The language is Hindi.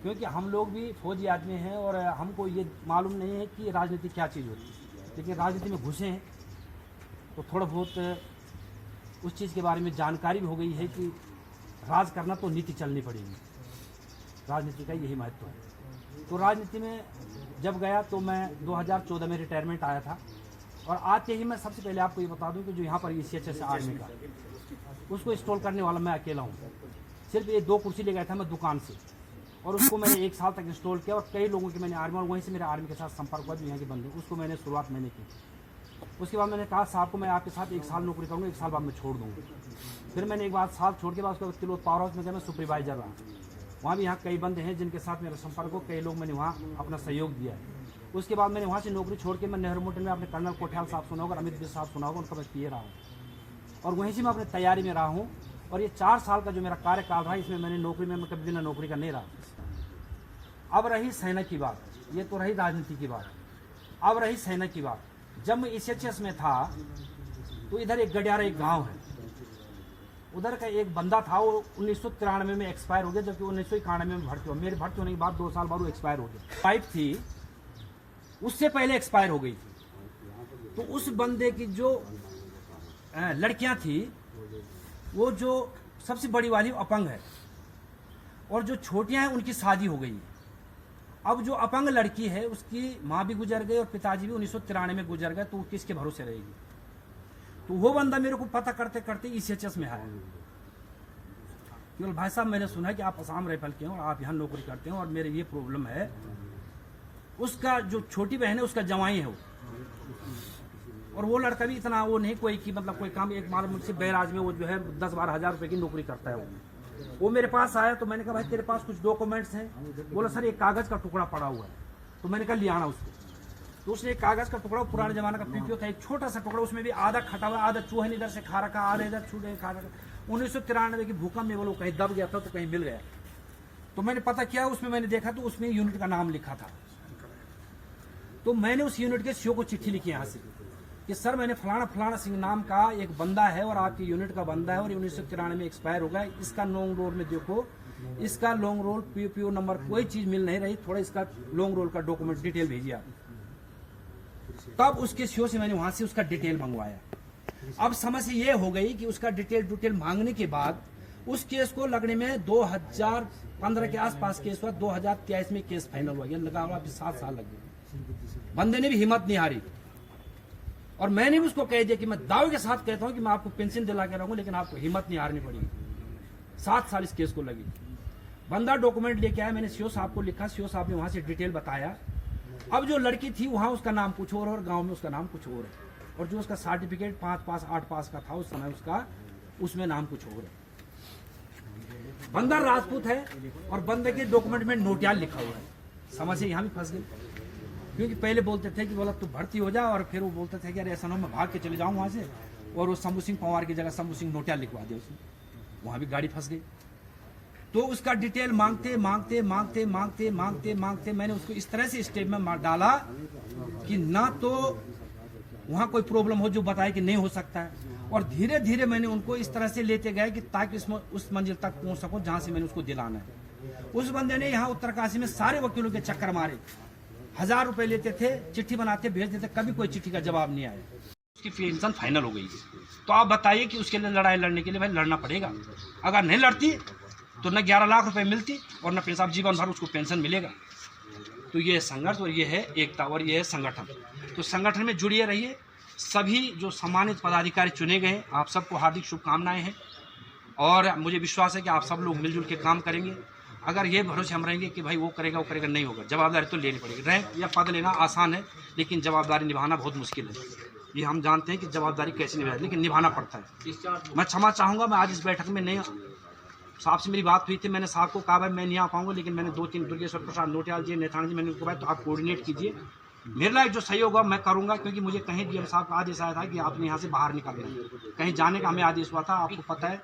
क्योंकि हम लोग भी फौजी आदमी हैं और हमको ये मालूम नहीं है कि राजनीति क्या चीज़ होती है, लेकिन राजनीति में घुसे हैं तो थोड़ा बहुत उस चीज़ के बारे में जानकारी भी हो गई है कि राज करना तो नीति चलनी पड़ेगी। राजनीति का यही महत्व है। तो राजनीति में जब गया तो मैं 2014 में रिटायरमेंट आया था और आते ही मैं सबसे पहले आपको ये बता दूं कि जो यहाँ पर CHS आर्मी का उसको इंस्टॉल करने वाला मैं अकेला हूँ। सिर्फ ये 2 कुर्सी ले गया था मैं दुकान से और उसको मैंने 1 साल तक इंस्टॉल किया और कई लोगों के मैंने आर्मी और वहीं से मेरे आर्मी के साथ संपर्क हुआ जो यहाँ के बंदे, उसको मैंने शुरुआत मैंने की। उसके बाद मैंने कहा साहब को मैं आपके साथ 1 साल नौकरी करूँगा, 1 साल बाद मैं छोड़ दूँगा। फिर मैंने एक बार साल छोड़ के बाद उसके बाद तिलोत पावर हाउस में गया, मैं सुपरवाइजर रहा। वहाँ भी यहाँ कई बंदे हैं जिनके साथ मेरा संपर्क हो, कई लोग मैंने वहाँ अपना सहयोग दिया है। उसके बाद मैंने वहाँ से नौकरी छोड़ के मैं नेहरू मोटल में अपने कर्नल कोठियाल साहब सुना होगा, अमित साहब सुना होगा, उनका मैं PA रहा हूँ और वहीं से मैं अपनी तैयारी में रहा हूँ। और ये 4 साल का जो मेरा कार्यकाल रहा इसमें मैंने नौकरी में मैं कभी बिना नौकरी का नहीं रहा। अब रही सेना की बात, ये तो रही राजनीति की बात। अब रही सेना की बात। जब मैं SHS में था तो इधर एक गडियारा एक गांव है, उधर का एक बंदा था, वो 1993 में एक्सपायर हो गया, जबकि 1991 में भर्ती हुआ। मेरे भर्ती होने के बाद 2 साल बाद वो एक्सपायर हो गया। वाइफ थी उससे पहले एक्सपायर हो गई थी। तो उस बंदे की जो लड़कियां थी वो जो सबसे बड़ी वाली अपंग है और जो छोटियां हैं उनकी शादी हो गई। अब जो अपंग लड़की है उसकी माँ भी गुजर गई और पिताजी भी 1993 में गुजर गए, तो वो किसके भरोसे रहेगी। तो वो बंदा मेरे को पता करते करते SHS में आया। केवल भाई साहब मैंने सुना है कि आप असम राइफल के हैं और आप यहाँ नौकरी करते हैं और मेरे ये प्रॉब्लम है। उसका जो छोटी बहन है उसका जवाई है वो, और वो लड़का भी इतना वो नहीं कोई कि मतलब कोई काम, एक माल मुझसे बैराज में वो जो है 10-12 हज़ार रुपये की नौकरी करता है वो मेरे पास आया। तो मैंने कहा भाई तेरे पास कुछ डॉक्यूमेंट्स हैं? बोला सर एक कागज़ का टुकड़ा पड़ा हुआ है। तो मैंने कहा ले आना उसको। तो उसने एक कागज़ का टुकड़ा, पुराने जमाने का PPO था, एक छोटा सा टुकड़ा, उसमें भी आधा खटा हुआ, आधा चूहे ने इधर से खा रखा, आधा इधर छूटे खा रखा। 1993 की भूकंप में वो लोग कहीं दब गया था तो कहीं मिल गया। तो मैंने पता किया, उसमें मैंने देखा तो उसमें यूनिट का नाम लिखा था। तो मैंने उस यूनिट के CO को चिट्ठी लिखी यहाँ से कि सर मैंने फलाना सिंह नाम का एक बंदा है और आपकी यूनिट का बंदा है और 1993 में एक्सपायर हो गया। इसका लॉन्ग रोल में देखो, इसका लॉन्ग रोल PPO नंबर कोई चीज़ मिल नहीं रही, थोड़ा इसका लॉन्ग रोल का डॉक्यूमेंट डिटेल भेजिए आप। तब उसके CO से मैंने वहाँ से उसका डिटेल मंगवाया। अब समस्या ये हो गई कि उसका डिटेल मांगने के बाद उस केस को लगने में 2015 के आसपास केस हुआ, 2023 में केस फाइनल हुआ। लगा हुआ 7 साल लग गए। बंदे ने भी हिम्मत नहीं हारी और मैंने भी उसको कह दिया कि मैं दावे के साथ कहता हूं कि मैं आपको पेंशन दिला के रहूंगा, लेकिन आपको हिम्मत नहीं हारनी पड़ेगी। 7 साल इस केस को लगी। बंदा डॉक्यूमेंट लेके आया, मैंने CO साहब को लिखा, CO साहब ने वहां से डिटेल बताया। अब जो लड़की थी वहां उसका नाम कुछ और गांव में उसका नाम कुछ और है, और जो उसका सर्टिफिकेट 5 पास 8 पास का था उस समय उसका, उसमें नाम कुछ और है। बंदा राजपूत है और बंदे के डॉक्यूमेंट में नोटियाल लिखा हुआ है। समस्या यहाँ भी फंस गई, क्योंकि पहले बोलते थे कि बोला तू भर्ती हो जा, और फिर वो बोलते थे कि अरे ऐसा ना मैं भाग के चले जाऊँ वहाँ से, और वो शंभू सिंह पंवार की जगह शंभू सिंह नोटियाल लिखवा दे उसने। वहाँ भी गाड़ी फंस गई। तो उसका डिटेल मांगते मांगते मांगते मांगते मांगते मांगते मैंने उसको इस तरह से स्टेप में मार डाला कि ना तो वहाँ कोई प्रॉब्लम हो जो बताए कि नहीं हो सकता है, और धीरे धीरे मैंने उनको इस तरह से लेते गए कि ताकि उस मंजिल तक पहुँच सकूँ जहाँ से मैंने उसको दिलाना है। उस बंदे ने यहाँ उत्तरकाशी में सारे वकीलों के चक्कर मारे, 1000 रुपए लेते थे, चिट्ठी बनाते भेज देते, कभी कोई चिट्ठी का जवाब नहीं आया। उसकी पेंशन फाइनल हो गई। तो आप बताइए कि उसके लिए लड़ाई लड़ने के लिए भाई लड़ना पड़ेगा। अगर नहीं लड़ती तो न 11 लाख रुपए मिलती और न पेंशन, जीवन भर उसको पेंशन मिलेगा। तो ये संघर्ष और ये है एकता और ये है संगठन। तो संगठन में जुड़िए रहिए। सभी जो सम्मानित पदाधिकारी चुने गए हैं, आप सबको हार्दिक शुभकामनाएं हैं और मुझे विश्वास है कि आप सब लोग मिलजुल के काम करेंगे। अगर ये भरोसे हम रहेंगे कि भाई वो करेगा नहीं होगा, जवाबदारी तो लेनी पड़ेगी। रैंक या पद लेना आसान है, लेकिन जवाबदारी निभाना बहुत मुश्किल है। ये हम जानते हैं कि जवाबदारी कैसे निभाए, लेकिन निभाना पड़ता है। मैं क्षमा चाहूँगा, मैं आज इस बैठक में नहीं, साहब से मेरी बात हुई थी, मैंने साहब को कहा भाई मैं नहीं आ पाऊँगा, लेकिन मैंने 2-3 दुर्गेश्वर प्रसाद नोटियाल जी, नेथानी जी, मैंने उनको कहा तो आप कोऑर्डिनेट कीजिए, मेरे लायक जो सही होगा मैं करूँगा। क्योंकि मुझे कहीं DM साहब का आदेश आया था कि आपने यहाँ से बाहर निकालना है, कहीं जाने का हमें आदेश हुआ था, आपको पता है।